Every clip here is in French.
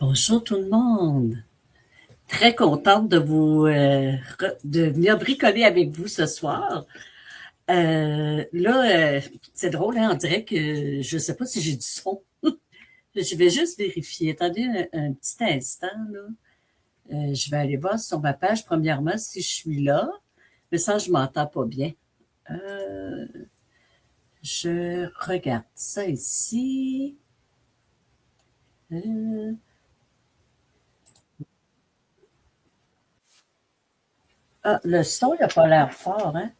Bonjour tout le monde. Très contente de de venir bricoler avec vous ce soir. C'est drôle, hein, on dirait que je ne sais pas si j'ai du son. Je vais juste vérifier. Attendez un petit instant, là. Je vais aller voir sur ma page, premièrement, si je suis là. Mais ça, je m'entends pas bien. Euh, je regarde ça ici. Euh, le son, il n'a pas l'air fort, hein?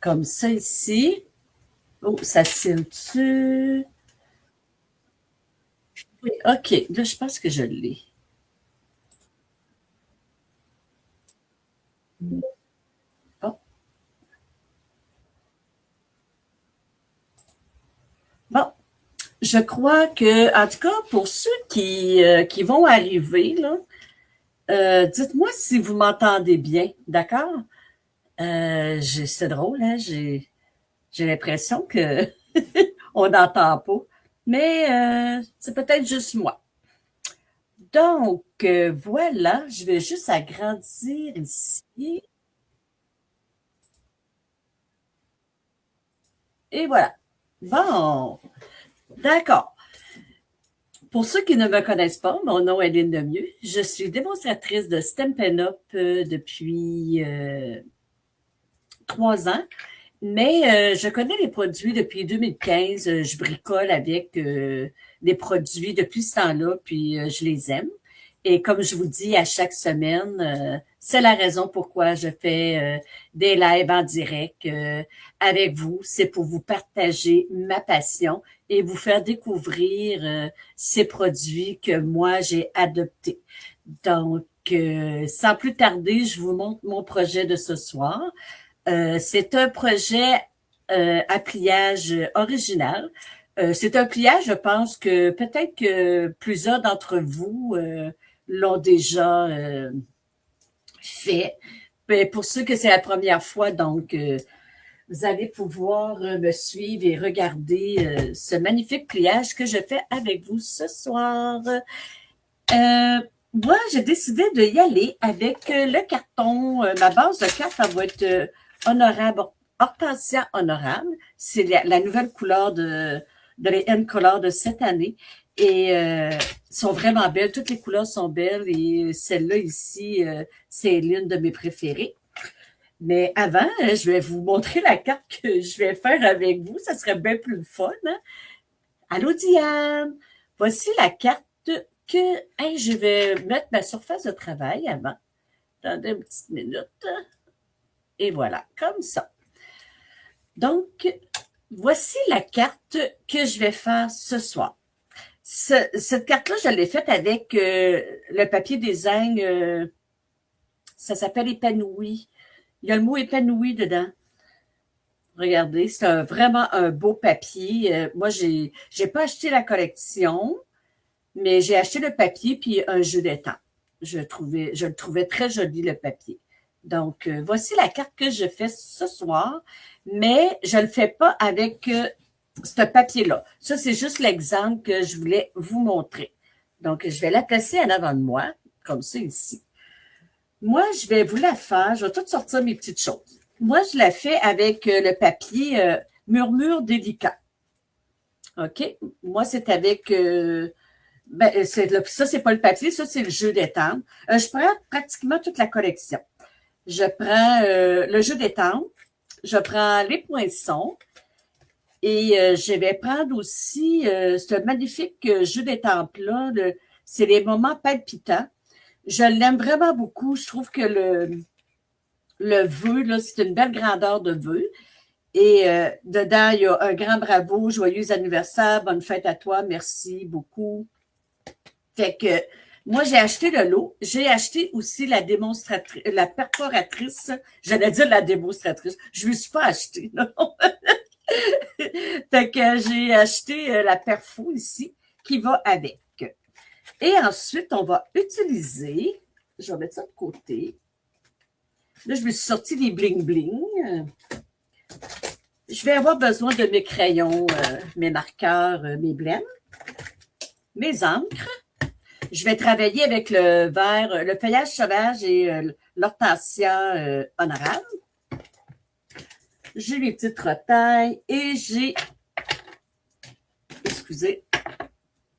Comme ça ici. Oh, ça cille-tu? Oui, OK. Là, je pense que je l'ai. Bon. Bon. Je crois que, en tout cas, pour ceux qui vont arriver, là, dites-moi si vous m'entendez bien, d'accord? C'est drôle, hein? J'ai l'impression que on n'entend pas. Mais c'est peut-être juste moi. Donc, voilà, je vais juste agrandir ici. Et voilà. Bon, d'accord. Pour ceux qui ne me connaissent pas, mon nom est Lynne Lemieux. Je suis démonstratrice de Stampin' Up depuis 3 ans, mais je connais les produits depuis 2015. Je bricole avec des produits depuis ce temps-là, puis je les aime. Et comme je vous dis à chaque semaine, c'est la raison pourquoi je fais des lives en direct avec vous. C'est pour vous partager ma passion et vous faire découvrir ces produits que moi j'ai adoptés. Donc, sans plus tarder, je vous montre mon projet de ce soir. C'est un projet à pliage original. C'est un pliage, je pense que peut-être que plusieurs d'entre vous l'ont déjà fait. Mais pour ceux que c'est la première fois, donc vous allez pouvoir me suivre et regarder ce magnifique pliage que je fais avec vous ce soir. Moi, j'ai décidé de y aller avec le carton. Ma base de carte, elle va être honorable, Hortensia honorable. C'est la nouvelle couleur de les N Color de cette année. Et sont vraiment belles. Toutes les couleurs sont belles. Et celle-là ici, c'est l'une de mes préférées. Mais avant, je vais vous montrer la carte que je vais faire avec vous. Ça serait bien plus fun, hein? Allô, Diane! Voici la carte que hey, je vais mettre ma surface de travail avant. Attendez une petite minute. Et voilà, comme ça. Donc, voici la carte que je vais faire ce soir. Cette carte-là, je l'ai faite avec le papier design. Ça s'appelle épanoui. Il y a le mot épanoui dedans. Regardez, c'est vraiment un beau papier. Moi, j'ai pas acheté la collection, mais j'ai acheté le papier puis un jeu d'étang. Je le trouvais très joli, le papier. Donc, voici la carte que je fais ce soir, mais je ne le fais pas avec ce papier-là. Ça, c'est juste l'exemple que je voulais vous montrer. Donc, je vais la placer en avant de moi, comme ça ici. Moi, je vais vous la faire. Je vais tout sortir mes petites choses. Moi, je la fais avec le papier Murmure délicat. OK? Moi, c'est avec ça, c'est pas le papier, ça, c'est le jeu d'étampe. Je prends pratiquement toute la collection. Je prends le jeu d'étampe, je prends les poinçons et je vais prendre aussi ce magnifique jeu d'étampe-là. C'est les moments palpitants. Je l'aime vraiment beaucoup. Je trouve que le vœu, là, c'est une belle grandeur de vœu. Et dedans, il y a un grand bravo, joyeux anniversaire, bonne fête à toi, merci beaucoup. Fait que moi, j'ai acheté le lot. J'ai acheté aussi la démonstratrice, la perforatrice. J'allais dire la démonstratrice. Je ne me suis pas acheté, non. Fait que j'ai acheté la perfo ici qui va avec. Et ensuite, on va utiliser, je vais mettre ça de côté. Là, je me suis sorti des bling-bling. Je vais avoir besoin de mes crayons, mes marqueurs, mes blends. mes encres. Je vais travailler avec le vert, le feuillage sauvage et l'hortensia honorable. J'ai mes petites retailles et excusez,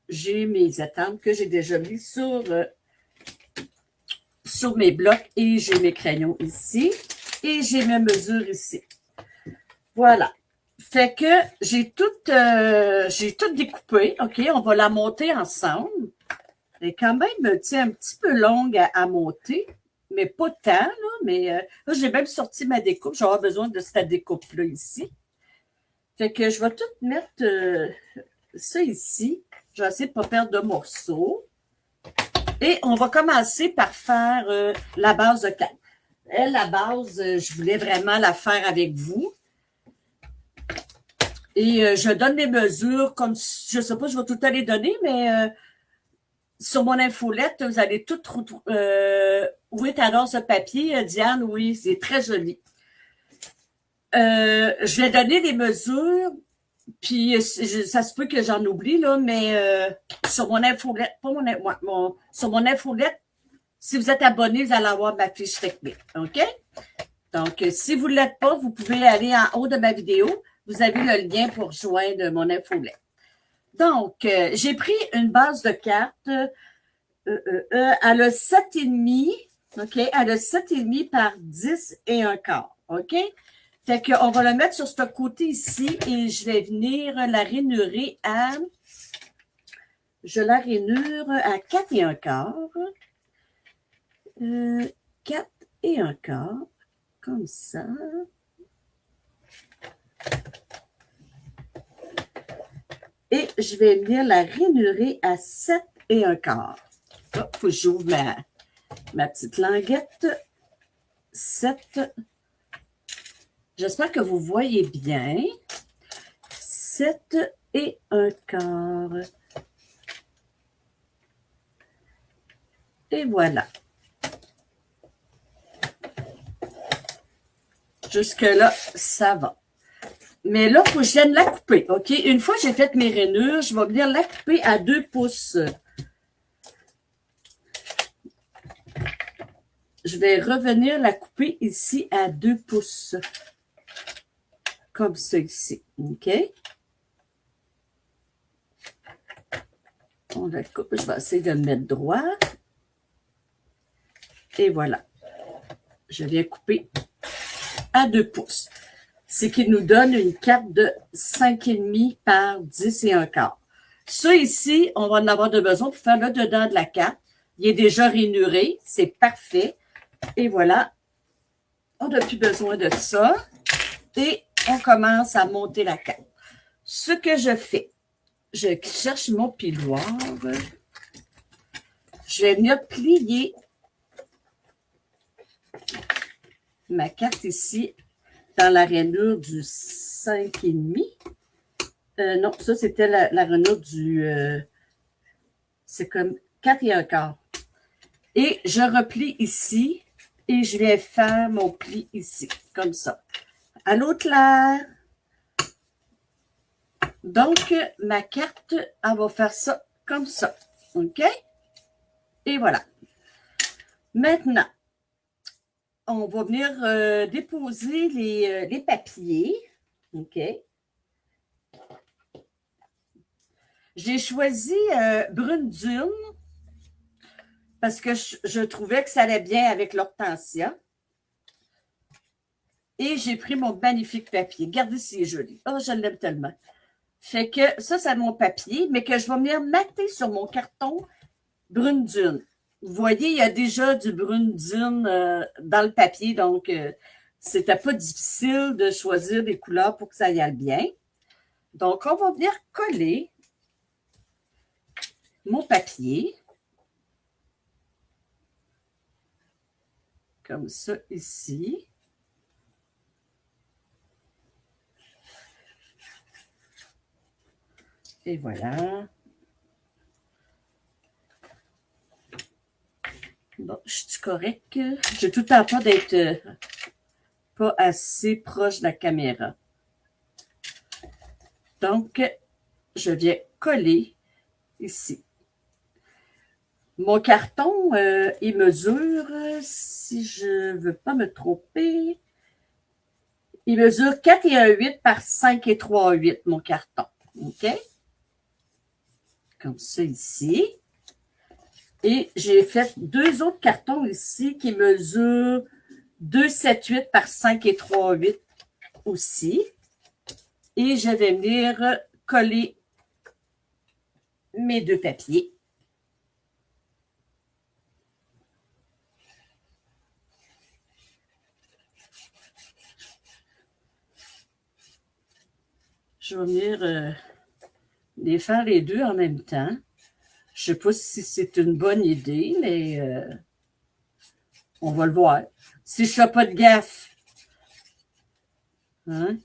j'ai mes étampes que j'ai déjà mis sur mes blocs et j'ai mes crayons ici et j'ai mes mesures ici. Voilà. Fait que j'ai tout découpé. OK, on va la monter ensemble. Elle est quand même un petit peu longue à monter, mais pas tant, là. Mais là, j'ai même sorti ma découpe. J'aurai besoin de cette découpe-là ici. Fait que je vais tout mettre ça ici. Je vais essayer de ne pas perdre de morceaux. Et on va commencer par faire la base de canne. La base, je voulais vraiment la faire avec vous. Et je donne les mesures comme, je ne sais pas, je vais tout à les donner, mais sur mon infolette, vous allez tout oui, t'adores ce papier, Diane, oui, c'est très joli. Je vais donner les mesures, puis ça se peut que j'en oublie, là, mais sur mon infolette, sur mon infolette, si vous êtes abonné, vous allez avoir ma fiche technique, OK? Donc, si vous ne l'êtes pas, vous pouvez aller en haut de ma vidéo. Vous avez le lien pour joindre mon infolette. Donc, j'ai pris une base de cartes. Elle a 7,5, OK? Elle a 7,5 par 10 et un quart, OK? Fait qu'on va le mettre sur ce côté ici et je vais venir la rainurer à... Je la rainure à 4 et un quart. 4 et un quart, comme ça. Et je vais venir la rainurer à 7 et un quart. Il faut que j'ouvre ma petite languette. 7. J'espère que vous voyez bien. 7 et un quart. Et voilà. Jusque-là, ça va. Mais là, il faut que je vienne la couper, OK? Une fois que j'ai fait mes rainures, je vais venir la couper à 2 pouces. Je vais revenir la couper ici à 2 pouces. Comme ça ici, OK? On la coupe. Je vais essayer de me mettre droit. Et voilà. Je viens couper à 2 pouces. C'est qu'il nous donne une carte de 5,5 par 10 et un quart. Ça ici, on va en avoir de besoin pour faire le dedans de la carte. Il est déjà rainuré. C'est parfait. Et voilà. On n'a plus besoin de ça. Et on commence à monter la carte. Ce que je fais, je cherche mon piloir. Je vais venir plier ma carte ici dans la rainure du 5,5. Non, ça, c'était la rainure du... c'est comme 4 et un quart. Et je replie ici et je vais faire mon pli ici, comme ça. À l'eau claire. Donc, ma carte, elle va faire ça comme ça. OK? Et voilà. Maintenant, on va venir déposer les papiers. OK? J'ai choisi Brune Dune parce que je trouvais que ça allait bien avec l'hortensia. Et j'ai pris mon magnifique papier. Regardez si c'est joli. Oh, je l'aime tellement. Fait que ça, c'est mon papier, mais que je vais venir mater sur mon carton Brune Dune. Vous voyez, il y a déjà du Brune Dune dans le papier, donc c'était pas difficile de choisir des couleurs pour que ça y aille bien. Donc, on va venir coller mon papier. Comme ça, ici. Et voilà. Bon, je suis correcte. Je tout le temps pas d'être pas assez proche de la caméra. Donc, je viens coller ici. Mon carton, il mesure, si je ne veux pas me tromper, il mesure 4 et 1/8 par 5 et 3/8, mon carton. OK? Comme ça ici. Et j'ai fait 2 autres cartons ici qui mesurent 2, 7, 8 par 5 et 3/8 aussi. Et je vais venir coller mes 2 papiers. Je vais venir les faire les 2 en même temps. Je ne sais pas si c'est une bonne idée, mais on va le voir. Si je ne fais pas de gaffe. Hein?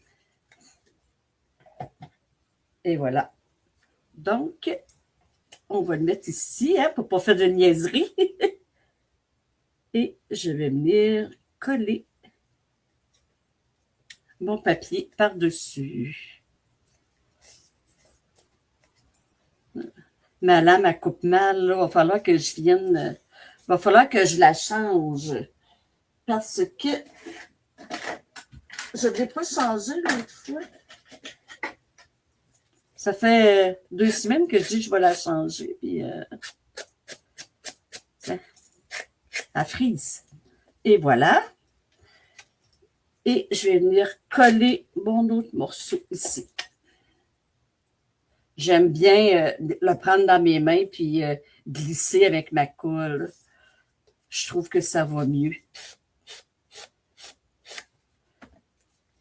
Et voilà. Donc, on va le mettre ici hein, pour ne pas faire de niaiserie. Et je vais venir coller mon papier par-dessus. Ma lame, elle coupe mal. Il va falloir que je vienne... Il va falloir que je la change. Parce que je ne l'ai pas changé l'autre fois. Ça fait 2 semaines que je dis que je vais la changer. Puis, elle frise. Et voilà. Et je vais venir coller mon autre morceau ici. J'aime bien le prendre dans mes mains puis glisser avec ma colle. Je trouve que ça va mieux.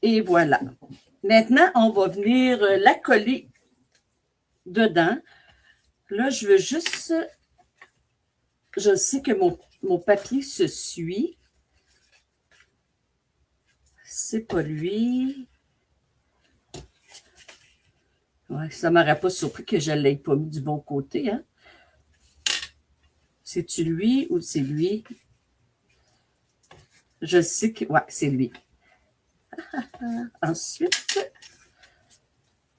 Et voilà. Maintenant, on va venir la coller dedans. Là, je veux juste... Je sais que mon papier se suit. C'est pas lui. Ouais, ça ne m'aurait pas surpris que je ne l'aie pas mis du bon côté. Hein? C'est-tu lui ou c'est lui? Je sais que... Ouais, c'est lui. Ensuite,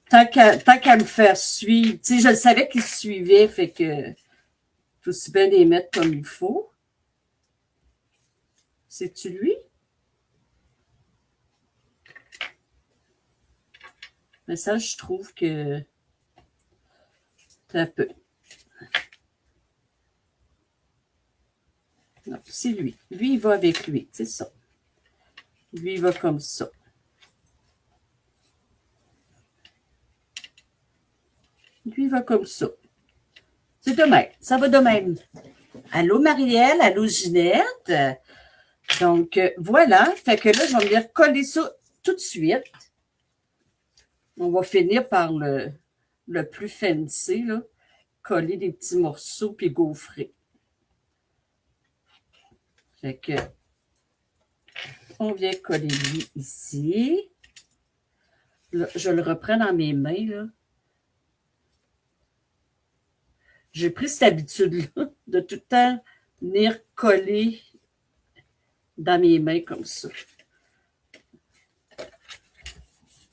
tant qu'à me faire suivre, tu sais, je savais qu'il suivait, fait que faut aussi bien les mettre comme il faut. C'est-tu lui? Mais ça, je trouve que c'est un peu. Non, c'est lui. Lui, il va avec lui, c'est ça. Lui, il va comme ça. Lui, il va comme ça. C'est de même. Ça va de même. Allô, Marielle? Allô, Ginette? Donc, voilà. Fait que là, je vais venir coller ça tout de suite. On va finir par le plus fancy, là. Coller des petits morceaux puis gaufrer. Fait que, on vient coller lui ici. Là, je le reprends dans mes mains, là. J'ai pris cette habitude-là de tout le temps venir coller dans mes mains comme ça.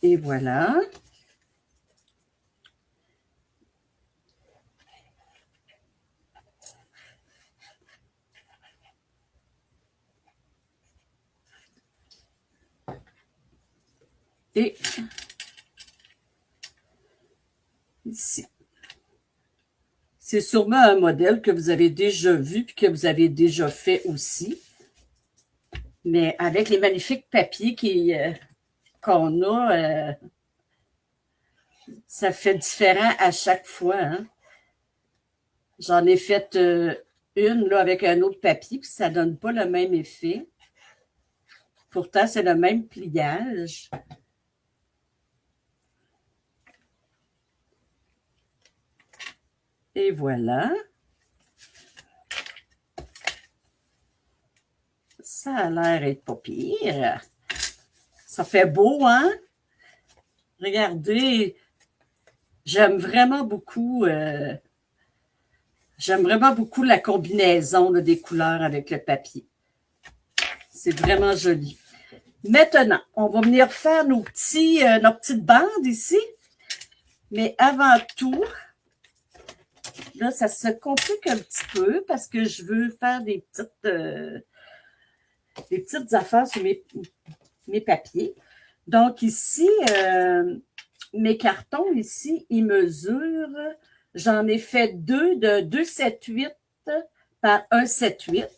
Et voilà. Et ici. C'est sûrement un modèle que vous avez déjà vu et que vous avez déjà fait aussi. Mais avec les magnifiques papiers qu'on a, ça fait différent à chaque fois. Hein? J'en ai fait une là, avec un autre papier, puis ça ne donne pas le même effet. Pourtant, c'est le même pliage. Et voilà. Ça a l'air d'être pas pire. Ça fait beau, hein? Regardez. J'aime vraiment beaucoup la combinaison là, des couleurs avec le papier. C'est vraiment joli. Maintenant, on va venir faire nos petites bandes ici. Mais avant tout, Là, ça se complique un petit peu parce que je veux faire des petites affaires sur mes papiers. Donc ici, mes cartons ici, ils mesurent, j'en ai fait deux de 2,78 par 1,78,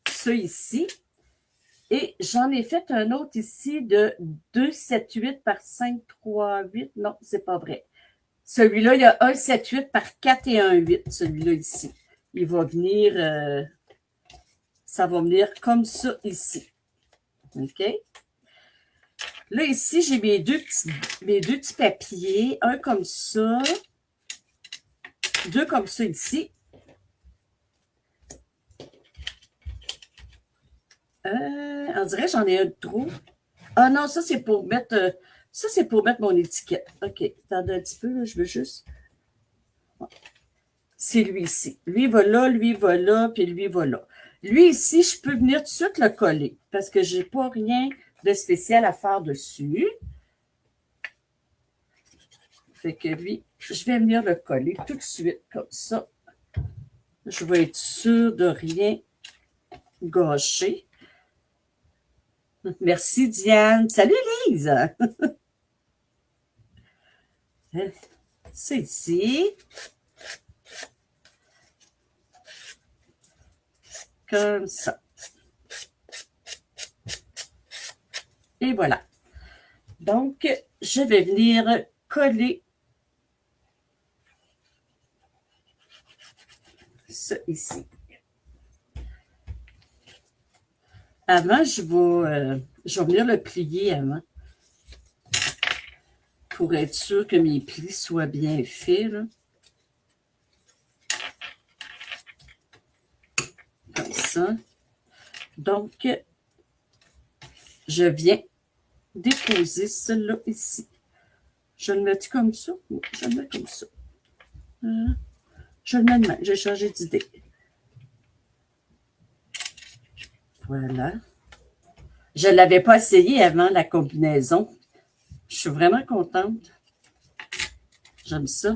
ceux ici. Et j'en ai fait un autre ici de 2,78 par 5,38. Non, c'est pas vrai. Celui-là, il y a 1,78 par 4 et 1,8, celui-là ici. Il va venir, ça va venir comme ça ici. OK? Là, ici, j'ai mes deux petits papiers. Un comme ça. Deux comme ça ici. On dirait que j'en ai un de trop. Ah non, ça, c'est pour mettre... ça, c'est pour mettre mon étiquette. OK. Attendez un petit peu, là, je veux juste... C'est lui ici. Lui va là, lui va là, puis lui va là. Lui ici, je peux venir tout de suite le coller parce que j'ai pas rien de spécial à faire dessus. Fait que lui, je vais venir le coller tout de suite comme ça. Je vais être sûre de rien gâcher. Merci Diane. Salut Lise. C'est ici. Comme ça. Et voilà. Donc, je vais venir coller ça ici. Avant, je vais venir le plier avant pour être sûr que mes plis soient bien faits. Là. Comme ça. Donc, je viens déposer cela ici. Je le mets comme ça? Oui, je le mets comme ça. Je le mets de main. J'ai changé d'idée. Voilà. Je ne l'avais pas essayé avant la combinaison. Je suis vraiment contente. J'aime ça.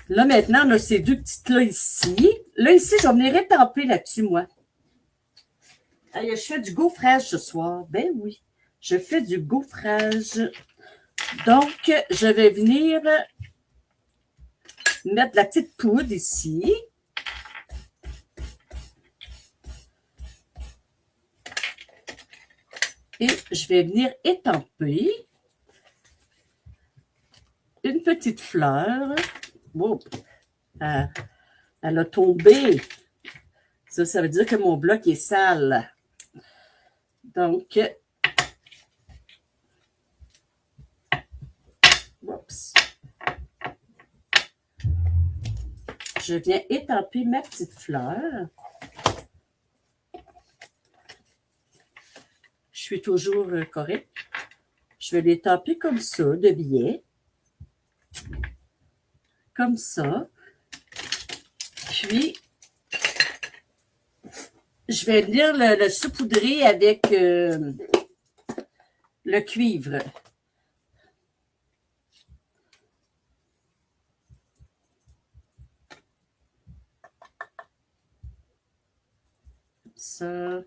Là, maintenant, on a ces deux petites-là ici. Là, ici, je vais venir étamper là-dessus, moi. Je fais du gaufrage ce soir. Ben oui, je fais du gaufrage. Donc, je vais venir mettre la petite poudre ici. Et je vais venir étamper une petite fleur. Wow. Elle a tombé. Ça veut dire que mon bloc est sale. Donc, oups. Je viens étamper ma petite fleur. Je suis toujours correcte. Je vais l'étamper comme ça, de biais. Comme ça. Puis, je vais venir le saupoudrer avec le cuivre. Ça.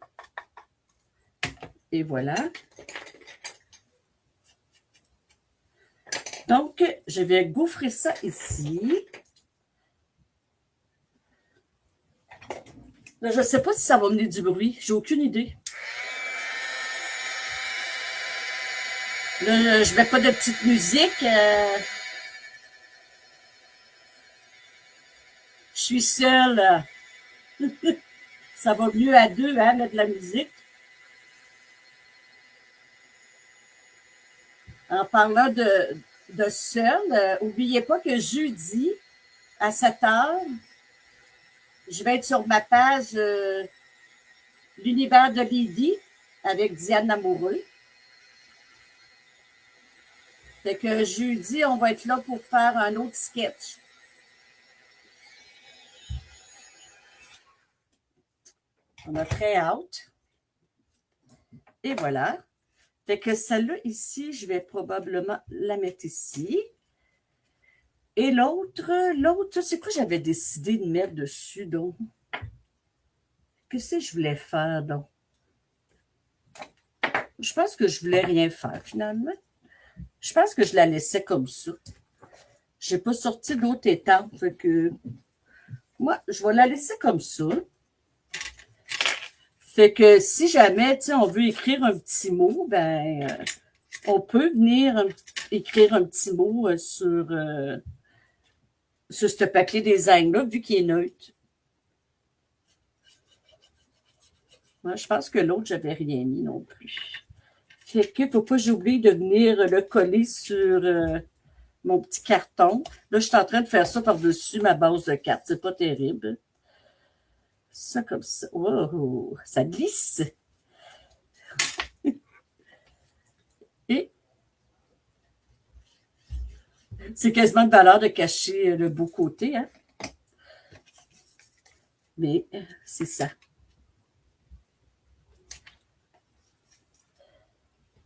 Et voilà. Donc, je vais gaufrer ça ici. Là, je ne sais pas si ça va mener du bruit. J'ai aucune idée. Là, je ne mets pas de petite musique. Je suis seule. Ça va mieux à deux, hein, mettre de la musique. En parlant de seul, n'oubliez pas que jeudi, à 7 heures, je vais être sur ma page L'univers de Lydie avec Diane Lamoureux. Fait que jeudi, on va être là pour faire un autre sketch. On a très hâte. Et voilà. Fait que celle-là ici, je vais probablement la mettre ici. Et l'autre, c'est quoi j'avais décidé de mettre dessus, donc? Qu'est-ce que je voulais faire, donc? Je pense que je voulais rien faire, finalement. Je pense que je la laissais comme ça. Je n'ai pas sorti d'autres étampes, fait que moi, je vais la laisser comme ça. Fait que si jamais, tu sais, on veut écrire un petit mot, ben, on peut venir écrire un petit mot sur ce papier design-là, vu qu'il est neutre. Moi, je pense que l'autre, j'avais rien mis non plus. Fait que, faut pas que j'oublie de venir le coller sur mon petit carton. Là, je suis en train de faire ça par-dessus ma base de carte. C'est pas terrible. Ça comme ça. Wow, ça glisse. Et c'est quasiment de valeur de cacher le beau côté, hein? Mais c'est ça.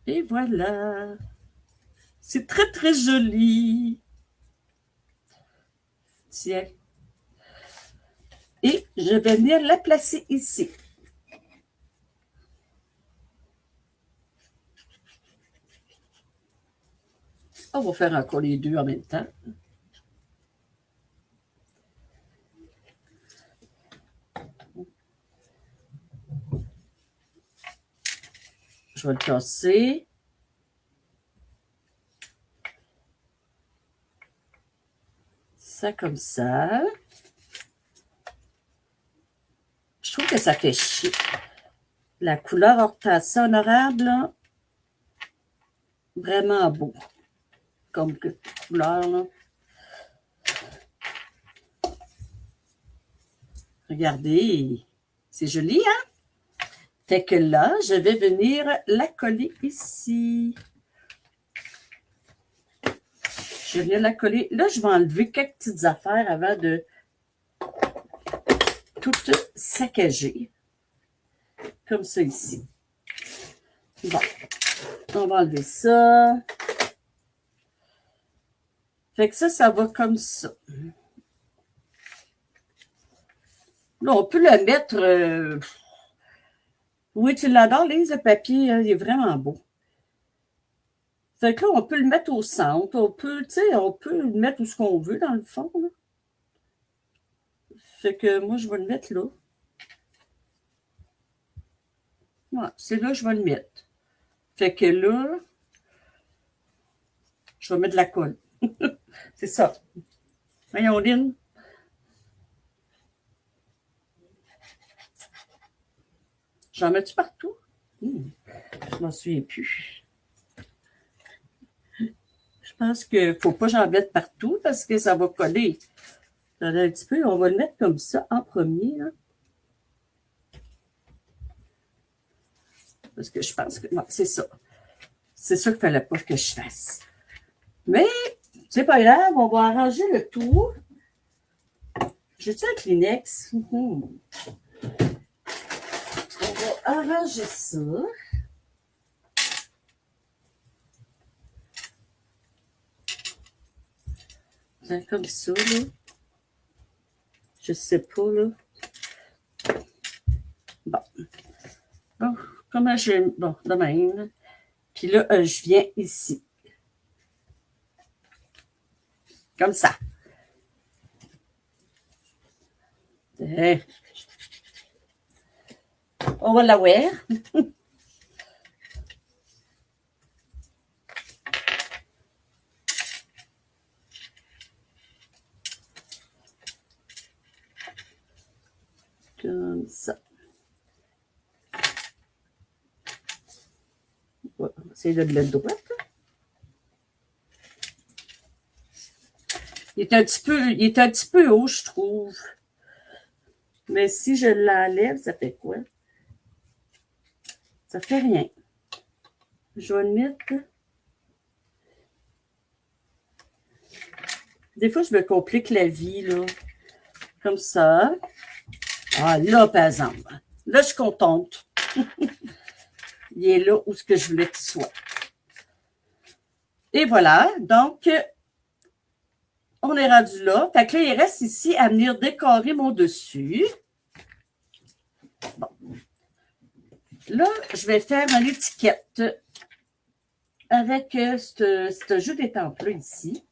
Et voilà. C'est très, très joli. Tiens. Et je vais venir la placer ici. On va faire encore les deux en même temps. Je vais le casser. Ça comme ça. Je trouve que ça fait chic. La couleur Hortensia honorable, là, vraiment beau. Comme couleur, là. Regardez, c'est joli, hein? Fait que là, je vais venir la coller ici. Je vais venir la coller. Là, je vais enlever quelques petites affaires avant de tout saccager. Comme ça ici. Bon, on va enlever ça. Fait que ça va comme ça. Là, on peut le mettre... Oui, tu l'adores, Lise, le papier, il est vraiment beau. Fait que là, on peut le mettre au centre. On peut, tu sais, on peut le mettre où ce qu'on veut, dans le fond. Là. Fait que moi, je vais le mettre là. Ouais, c'est là que je vais le mettre. Fait que là, je vais mettre de la colle. C'est ça. Voyons, Lynn. J'en mets-tu partout? Je m'en souviens plus. Je pense qu'il ne faut pas que j'en mette partout parce que ça va coller. Un petit peu, on va le mettre comme ça en premier. Là. Parce que je pense que... Non, c'est ça. C'est ça qu'il ne fallait pas que je fasse. Mais, c'est pas grave, on va arranger le tout. J'ai-tu un Kleenex? On va arranger ça. Comme ça, là. Je sais pas, là. Bon. Bon, comment je... Bon, de même. Puis là, je viens ici. Comme ça. On va la voir. Comme ça. On va essayer de le mettre droit. Il est un petit peu haut, je trouve. Mais si je l'enlève, ça fait quoi? Ça fait rien. Je vais le mettre. Des fois, je me complique la vie, là. Comme ça. Ah, là, par exemple. Là, je suis contente. Il est là où ce que je voulais qu'il soit. Et voilà. Donc, on est rendu là. Fait que là, il reste ici à venir décorer mon dessus. Bon. Là, je vais faire une étiquette avec ce jeu d'étampe-là ici.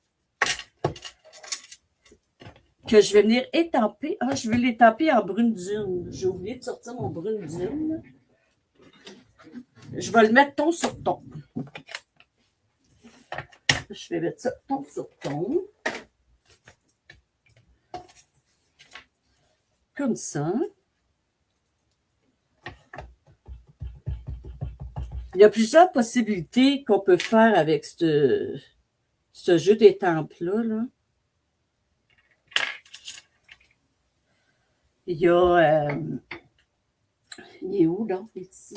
Que je vais venir étamper. Ah, je vais l'étamper en brune dune. J'ai oublié de sortir mon brune dune. Je vais le mettre ton sur ton. Je vais mettre ça ton sur ton. Comme ça. Il y a plusieurs possibilités qu'on peut faire avec ce jeu d'étampe-là. Là. Il y a... il est où, donc, ici?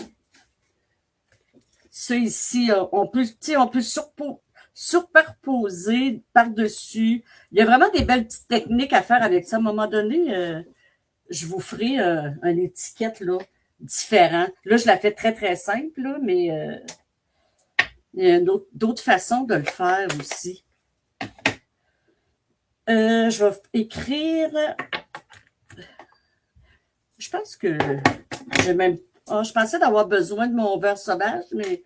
Ça, ici, on peut superposer par-dessus. Il y a vraiment des belles petites techniques à faire avec ça. À un moment donné, je vous ferai une étiquette là, différente. Là, je la fais très, très simple, là, mais il y a d'autres façons de le faire aussi. Je vais écrire... Je pense que j'ai même... Oh, je pensais d'avoir besoin de mon beurre sauvage, mais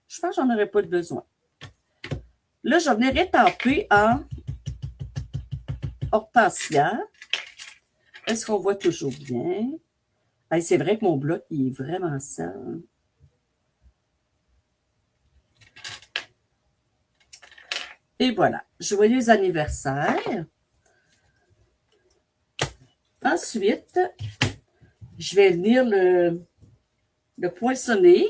je pense que j'en aurais pas besoin. Là, je vais venir étamper en hortensia. Est-ce qu'on voit toujours bien? Hey, c'est vrai que mon bloc, il est vraiment sale. Et voilà. Joyeux anniversaire. Ensuite, je vais venir le poinçonner.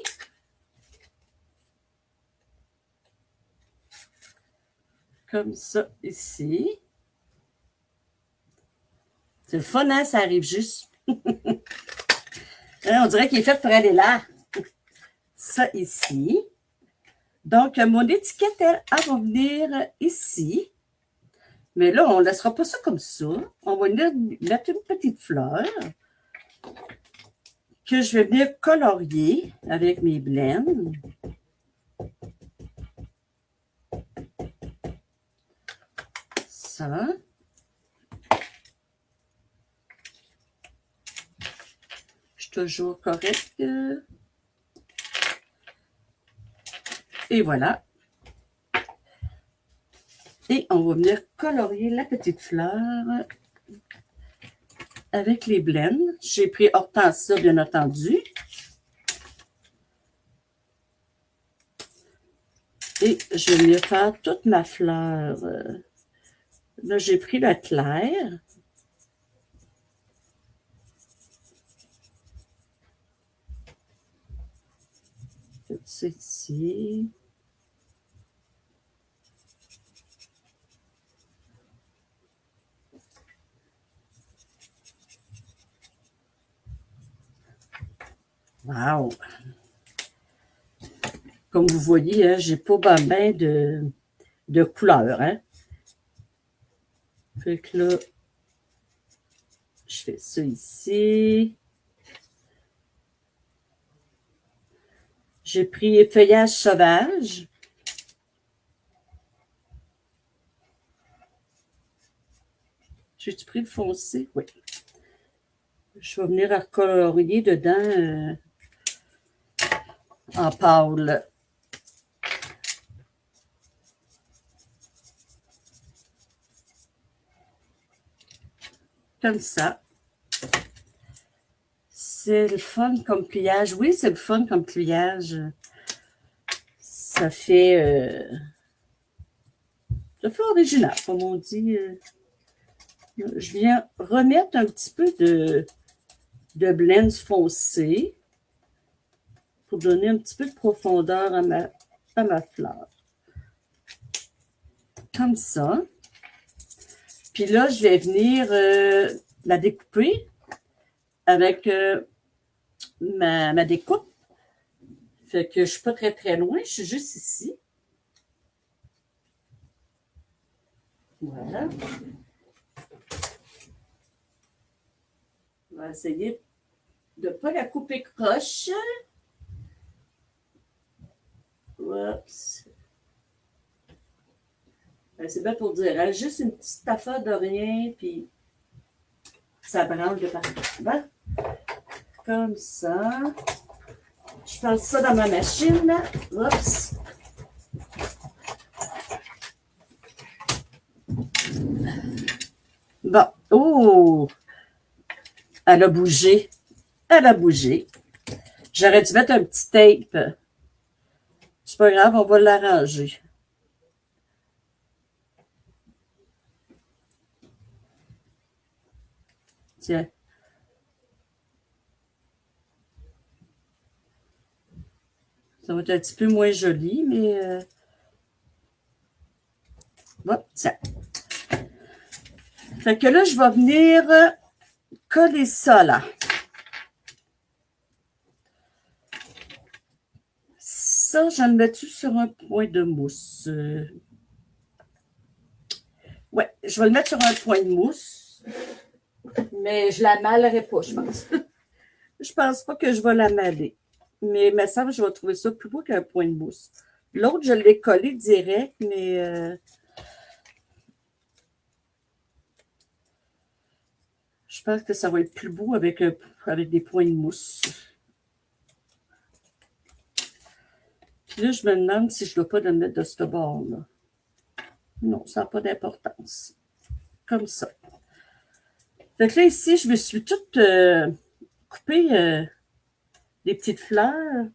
Comme ça, ici. C'est le fun, hein? Ça arrive juste. On dirait qu'il est fait pour aller là. Ça, ici. Donc, mon étiquette, elle va venir ici. Mais là, on ne laissera pas ça comme ça. On va venir mettre une petite fleur que je vais venir colorier avec mes blends. Ça. Je suis toujours correcte. Et voilà. Et on va venir colorier la petite fleur avec les blends. J'ai pris hortensia, bien entendu. Et je vais venir faire toute ma fleur. Là, j'ai pris la claire. C'est ici. Wow! Comme vous voyez, hein, j'ai pas bien de couleurs. Hein? Fait que là, je fais ça ici. J'ai pris feuillage sauvage. J'ai-tu pris le foncé? Oui. Je vais venir recolorier dedans en pâle. Comme ça. C'est le fun comme pliage. Oui, c'est le fun comme pliage. Ça fait original, comme on dit. Je viens remettre un petit peu de blends foncé pour donner un petit peu de profondeur à ma fleur. Comme ça. Puis là, je vais venir la découper avec ma découpe. Fait que je ne suis pas très, très loin. Je suis juste ici. Voilà. On va essayer de ne pas la couper croche. Oups. Ben, c'est bien pour dire, hein, juste une petite affaire de rien, puis ça branle de partout. Bon, comme ça. Je passe ça dans ma machine. Oups. Bon. Oh! Elle a bougé. Elle a bougé. J'aurais dû mettre un petit tape. C'est pas grave, on va l'arranger. Tiens. Ça va être un petit peu moins joli, mais... Bon, tiens. Fait que là, je vais venir coller ça, là. Ça, je vais le mettre sur un point de mousse. Ouais, je vais le mettre sur un point de mousse. Mais je la malerai pas, je pense. Je pense pas que je vais la maler. Mais il me semble que je vais trouver ça plus beau qu'un point de mousse. L'autre, je l'ai collé direct, mais je pense que ça va être plus beau avec des points de mousse. Puis là, je me demande si je ne dois pas le mettre de ce bord-là. Non, ça n'a pas d'importance. Comme ça. Fait que là, ici, je me suis toute coupé des petites fleurs.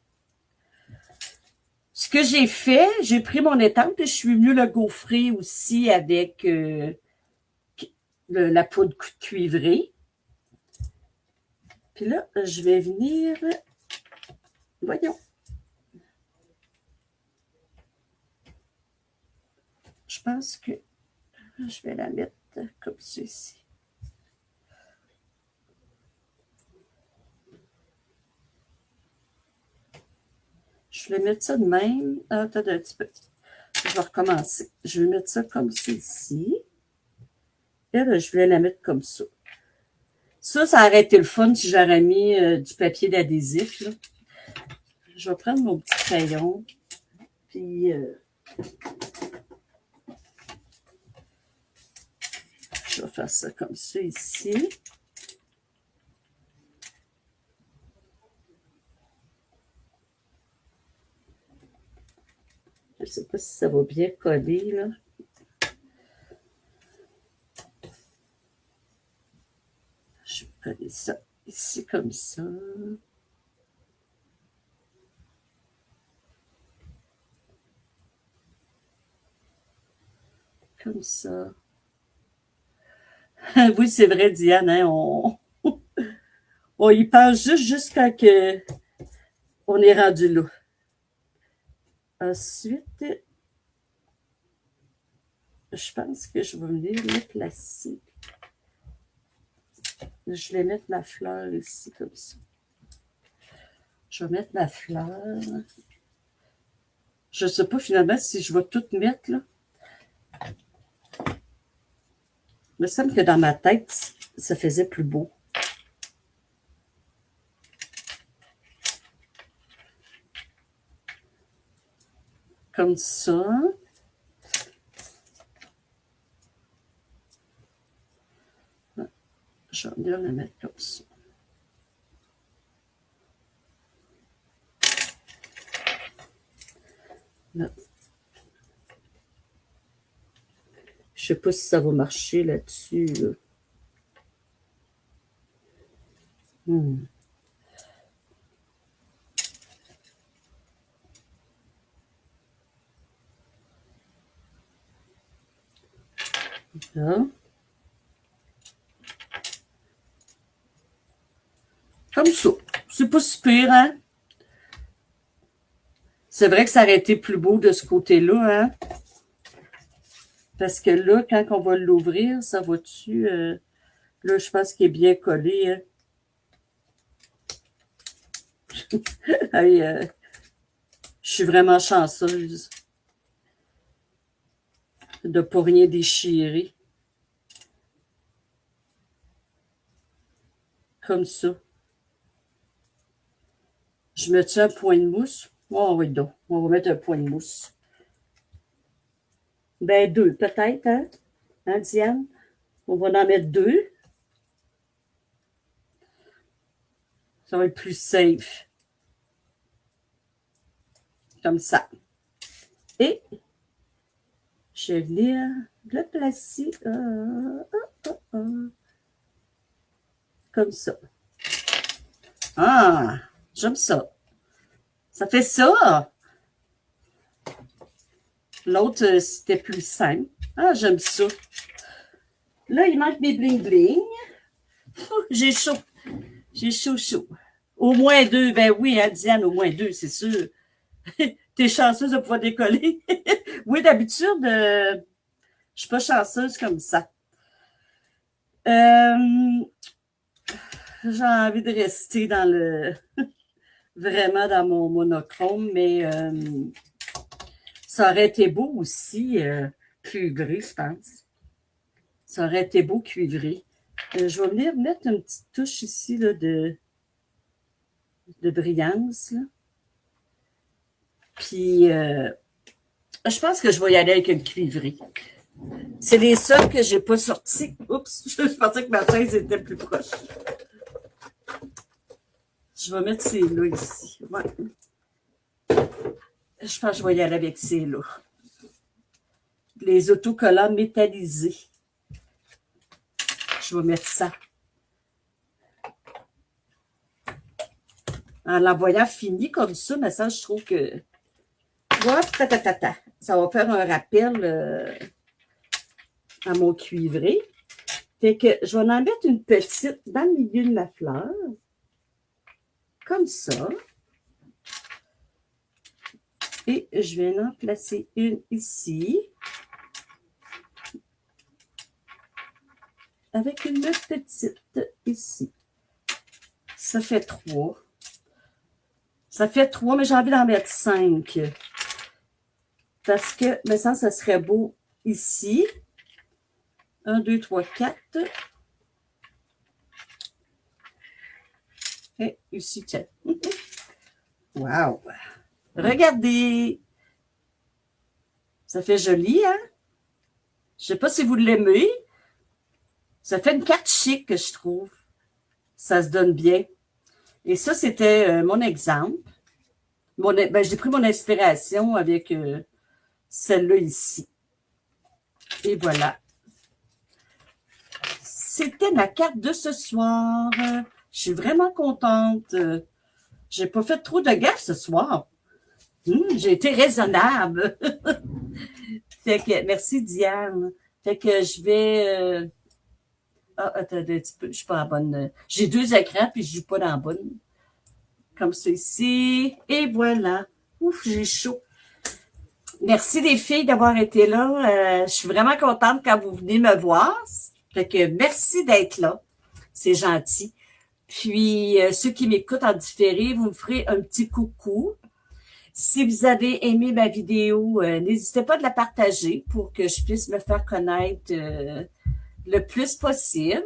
Ce que j'ai fait, j'ai pris mon étampe et je suis venue le gaufrer aussi avec la poudre cuivrée. Puis là, je vais venir... Voyons. Je pense que je vais la mettre comme ceci. Je vais mettre ça de même. Attends un petit peu. Je vais recommencer. Je vais mettre ça comme ceci. Et là, je vais la mettre comme ça. Ça aurait été le fun si j'aurais mis du papier d'adhésif. Je vais prendre mon petit crayon. Puis... je vais faire ça comme ça ici. Je ne sais pas si ça va bien coller, là. Je vais coller ça ici comme ça. Comme ça. Oui, c'est vrai, Diane, hein, on y pense juste jusqu'à que on est rendu là. Ensuite, je pense que je vais venir le placer. Je vais mettre ma fleur ici, comme ça. Je vais mettre ma fleur. Je ne sais pas finalement si je vais tout mettre, là. Il me semble que dans ma tête, ça faisait plus beau. Comme ça. Je vais venir la mettre comme ça. Là. Je ne sais pas si ça va marcher là-dessus. Là. Là. Comme ça. C'est pas si pire, hein? C'est vrai que ça aurait été plus beau de ce côté-là, hein? Parce que là, quand on va l'ouvrir, ça va dessus. Là, je pense qu'il est bien collé. Hein? Hey, je suis vraiment chanceuse de ne pas rien déchirer. Comme ça. Je mets un point de mousse? Oh oui, donc. On va mettre un point de mousse. Ben, deux, peut-être, hein? Hein, Diane? On va en mettre deux. Ça va être plus safe. Comme ça. Et je vais venir le placer comme ça. Ah, j'aime ça. Ça fait ça. L'autre, c'était plus simple. Ah, j'aime ça. Là, il manque mes bling-bling. J'ai chaud. J'ai chaud, chaud. Au moins deux. Ben oui, hein, Diane, au moins deux, c'est sûr. T'es chanceuse de pouvoir décoller. Oui, d'habitude, je suis pas chanceuse comme ça. J'ai envie de rester dans le vraiment dans mon monochrome, mais ça aurait été beau aussi cuivré, je pense. Ça aurait été beau cuivré. Je vais venir mettre une petite touche ici là, de brillance. Là. Puis, je pense que je vais y aller avec une cuivrée. C'est les seuls que j'ai pas sortis. Oups, je pensais que ma chaise était plus proche. Je vais mettre ces là ici. Ouais. Je pense que je vais y aller avec ces là. Les autocollants métallisés. Je vais mettre ça. En l'envoyant fini comme ça, mais ça, je trouve que... Ça va faire un rappel à mon cuivré. Fait que je vais en mettre une petite dans le milieu de ma fleur. Comme ça. Et je vais en placer une ici. Avec une petite ici. Ça fait 3. Ça fait 3, mais j'ai envie d'en mettre 5. Parce que, mais ça serait beau ici. 1, 2, 3, 4. Et ici, tiens. Wow! Regardez! Ça fait joli, hein? Je sais pas si vous l'aimez. Ça fait une carte chic, je trouve. Ça se donne bien. Et ça, c'était mon exemple. J'ai pris mon inspiration avec celle-là ici. Et voilà. C'était ma carte de ce soir. Je suis vraiment contente. J'ai pas fait trop de gaffe ce soir. J'ai été raisonnable. Fait que, merci Diane. Fait que je vais... attends un petit peu, je suis pas en bonne... J'ai 2 écrans, puis je joue pas dans la bonne. Comme ça ici. Et voilà. Ouf, j'ai chaud. Merci les filles d'avoir été là. Je suis vraiment contente quand vous venez me voir. Fait que merci d'être là. C'est gentil. Puis, ceux qui m'écoutent en différé, vous me ferez un petit coucou. Si vous avez aimé ma vidéo, n'hésitez pas de la partager pour que je puisse me faire connaître le plus possible.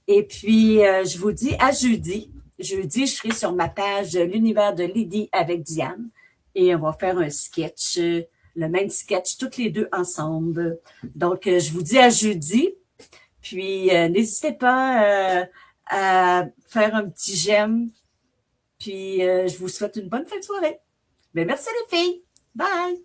Et puis, je vous dis à jeudi. Jeudi, je serai sur ma page L'univers de Lydie avec Diane. Et on va faire un sketch, le même sketch, toutes les deux ensemble. Donc, je vous dis à jeudi. Puis, n'hésitez pas à faire un petit j'aime. Puis, je vous souhaite une bonne fin de soirée. Mais merci les filles. Bye!